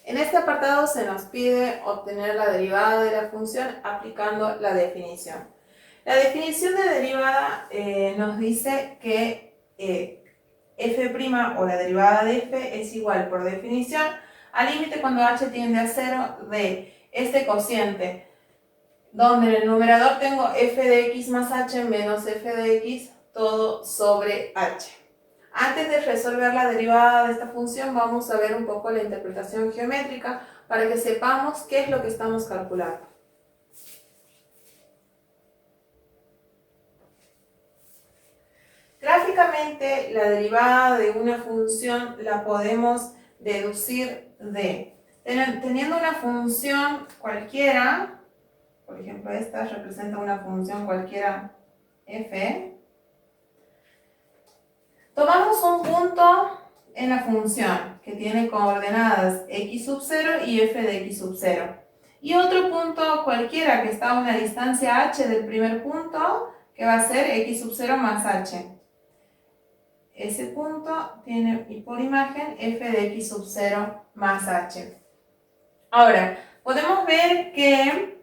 En este apartado se nos pide obtener la derivada de la función aplicando la definición. La definición de derivada nos dice que f' o la derivada de f es igual por definición al límite cuando h tiende a 0 de este cociente, donde en el numerador tengo f de x más h menos f de x todo sobre h. Antes de resolver la derivada de esta función, vamos a ver un poco la interpretación geométrica para que sepamos qué es lo que estamos calculando. Gráficamente, la derivada de una función la podemos deducir de, teniendo una función cualquiera, por ejemplo esta representa una función cualquiera f, tomamos un punto en la función que tiene coordenadas x sub 0 y f de x sub 0. Y otro punto cualquiera que está a una distancia h del primer punto, que va a ser x sub 0 más h. Ese punto tiene por imagen f de x sub 0 más h. Ahora, podemos ver que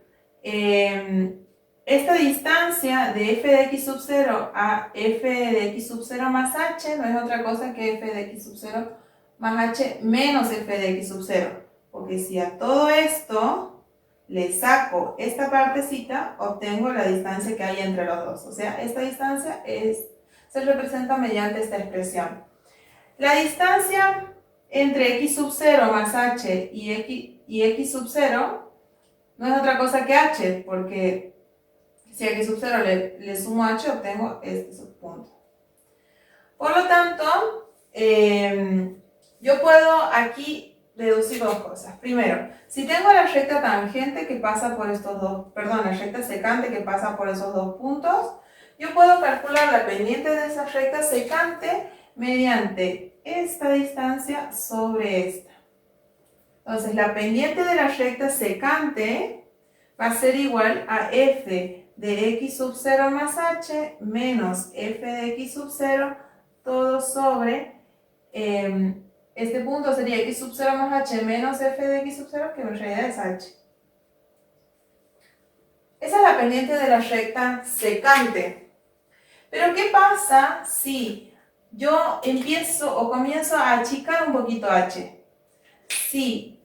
esta distancia de f de x sub 0 a f de x sub 0 más h no es otra cosa que f de x sub 0 más h menos f de x sub 0. Porque si a todo esto le saco esta partecita, obtengo la distancia que hay entre los dos. O sea, esta distancia se representa mediante esta expresión. La distancia entre x sub 0 más h y x sub 0 no es otra cosa que h, porque si a x sub 0 le sumo h, obtengo este subpunto. Por lo tanto, yo puedo aquí deducir dos cosas. Primero, si tengo la recta tangente que pasa por estos dos, la recta secante que pasa por esos dos puntos, yo puedo calcular la pendiente de esa recta secante mediante esta distancia sobre esta. Entonces, la pendiente de la recta secante va a ser igual a f de x sub 0 más h menos f de x sub 0 todo sobre, este punto sería x sub 0 más h menos f de x sub 0, que en realidad es h. Esa es la pendiente de la recta secante. Pero ¿qué pasa si yo comienzo a achicar un poquito h? Si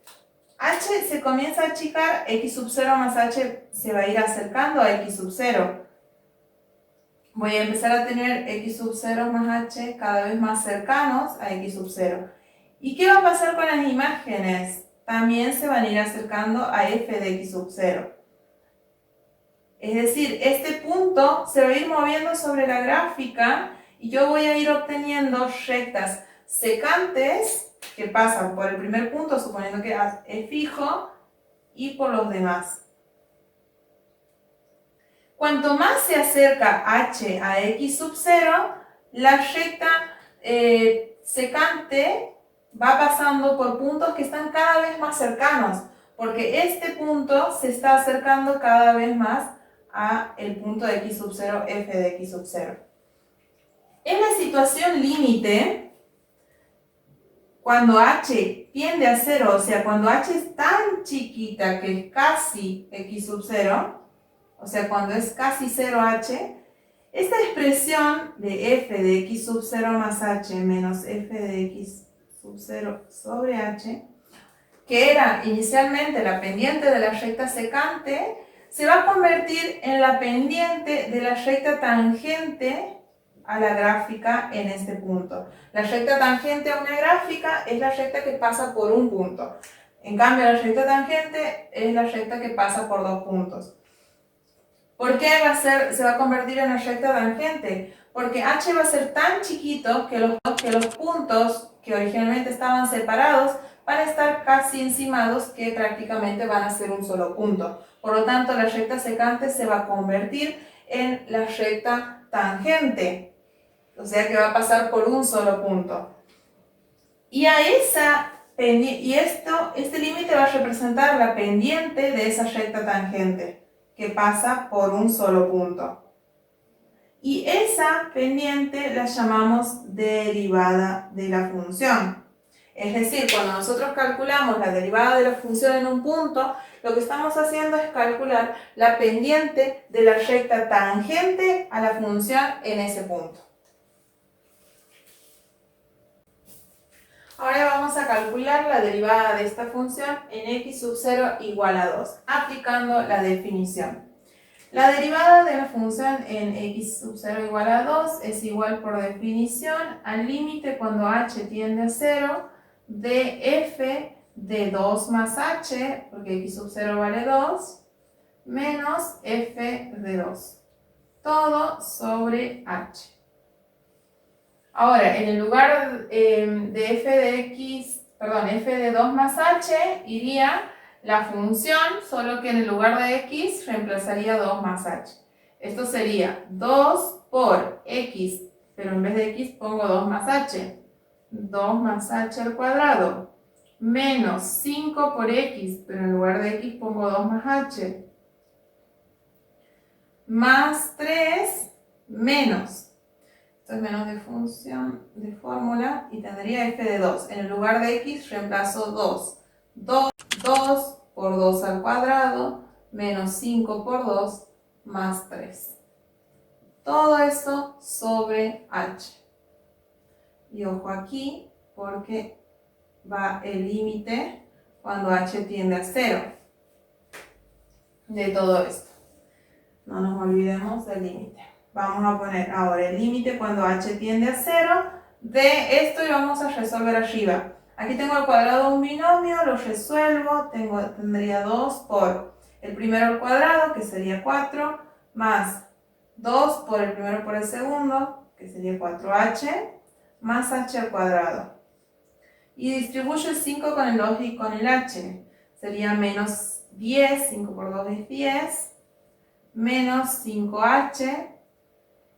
h se comienza a achicar, x sub 0 más h se va a ir acercando a x sub 0. Voy a empezar a tener x sub 0 más h cada vez más cercanos a x sub 0. ¿Y qué va a pasar con las imágenes? También se van a ir acercando a f de x sub 0. Es decir, este punto se va a ir moviendo sobre la gráfica y yo voy a ir obteniendo rectas secantes que pasan por el primer punto, suponiendo que es fijo, y por los demás. Cuanto más se acerca h a x sub 0, la recta secante va pasando por puntos que están cada vez más cercanos, porque este punto se está acercando cada vez más a el punto de x sub 0, f de x sub 0. En la situación límite, cuando h tiende a 0, o sea, cuando h es tan chiquita que es casi x sub 0, o sea, cuando es casi 0h, esta expresión de f de x sub 0 más h menos f de x sub 0 sobre h, que era inicialmente la pendiente de la recta secante, se va a convertir en la pendiente de la recta tangente a la gráfica en este punto. La recta tangente a una gráfica es la recta que pasa por un punto. En cambio, la recta tangente es la recta que pasa por dos puntos. ¿Por qué se va a convertir en una recta tangente? Porque h va a ser tan chiquito que los puntos que originalmente estaban separados van a estar casi encimados, que prácticamente van a ser un solo punto. Por lo tanto, la recta secante se va a convertir en la recta tangente, o sea que va a pasar por un solo punto. Y este límite va a representar la pendiente de esa recta tangente, que pasa por un solo punto. Y esa pendiente la llamamos derivada de la función. Es decir, cuando nosotros calculamos la derivada de la función en un punto, lo que estamos haciendo es calcular la pendiente de la recta tangente a la función en ese punto. Ahora vamos a calcular la derivada de esta función en x sub 0 igual a 2, aplicando la definición. La derivada de la función en x sub 0 igual a 2 es igual por definición al límite cuando h tiende a 0 de f de 2 más h, porque x sub 0 vale 2, menos f de 2. Todo sobre h. Ahora, en el lugar de f de 2 más h iría la función, solo que en el lugar de x reemplazaría 2 más h. Esto sería 2 por x, pero en vez de x pongo 2 más h. 2 más h al cuadrado, menos 5 por x, pero en lugar de x pongo 2 más h. Más 3, menos. Esto es menos de función, de fórmula, y tendría f de 2. En el lugar de x reemplazo 2. 2 por 2 al cuadrado, menos 5 por 2, más 3. Todo eso sobre h. Y ojo aquí, porque va el límite cuando h tiende a 0 de todo esto. No nos olvidemos del límite. Vamos a poner ahora el límite cuando h tiende a 0 de esto y vamos a resolver arriba. Aquí tengo al cuadrado de un binomio, lo resuelvo, tendría 2 por el primero al cuadrado, que sería 4, más 2 por el primero por el segundo, que sería 4h, más h al cuadrado. Y distribuyo el 5 con el 2 y con el h. Sería menos 10, 5 por 2 es 10, menos 5h,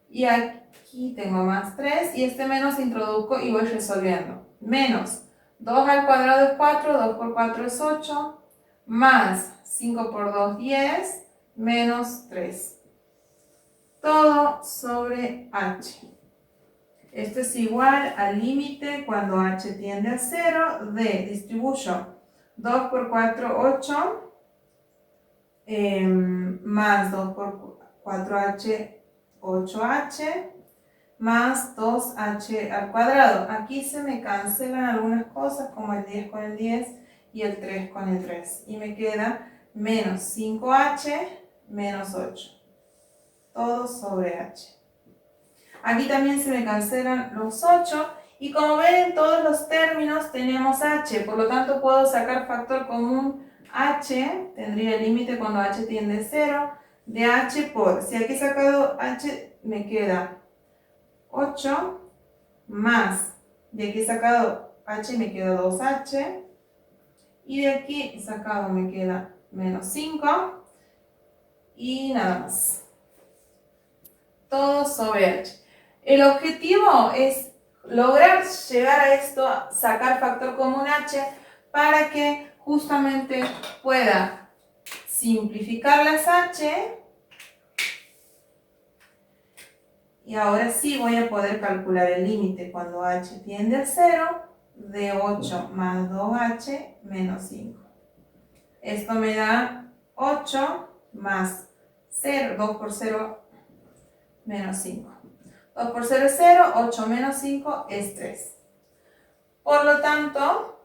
y aquí tengo más 3, y este menos introduzco y voy resolviendo. Menos 2 al cuadrado es 4, 2 por 4 es 8, más 5 por 2, 10, menos 3. Todo sobre h. Esto es igual al límite cuando h tiende a 0 de, distribuyo 2 por 4, 8, más 2 por 4h, 8h, más 2h al cuadrado. Aquí se me cancelan algunas cosas como el 10 con el 10 y el 3 con el 3. Y me queda menos 5h menos 8. Todo sobre h. Aquí también se me cancelan los 8. Y como ven, en todos los términos tenemos h. Por lo tanto, puedo sacar factor común h. Tendría el límite cuando h tiende a 0 de h por, si aquí he sacado h, me queda 8, más, de aquí he sacado h, me queda 2h, y de aquí he sacado, me queda menos 5, y nada más. Todo sobre h. El objetivo es lograr llegar a esto, sacar factor común h, para que justamente pueda simplificar las h. Y ahora sí voy a poder calcular el límite cuando h tiende a 0 de 8 más 2h menos 5. Esto me da 8 más 0, 2 por 0 menos 5. 2 por 0 es 0, 8 menos 5 es 3. Por lo tanto,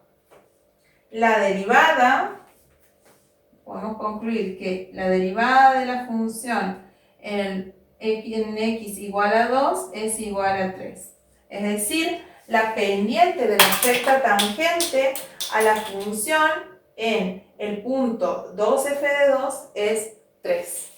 la derivada, podemos concluir que la derivada de la función en x igual a 2 es igual a 3. Es decir, la pendiente de la recta tangente a la función en el punto 2f de 2 es 3.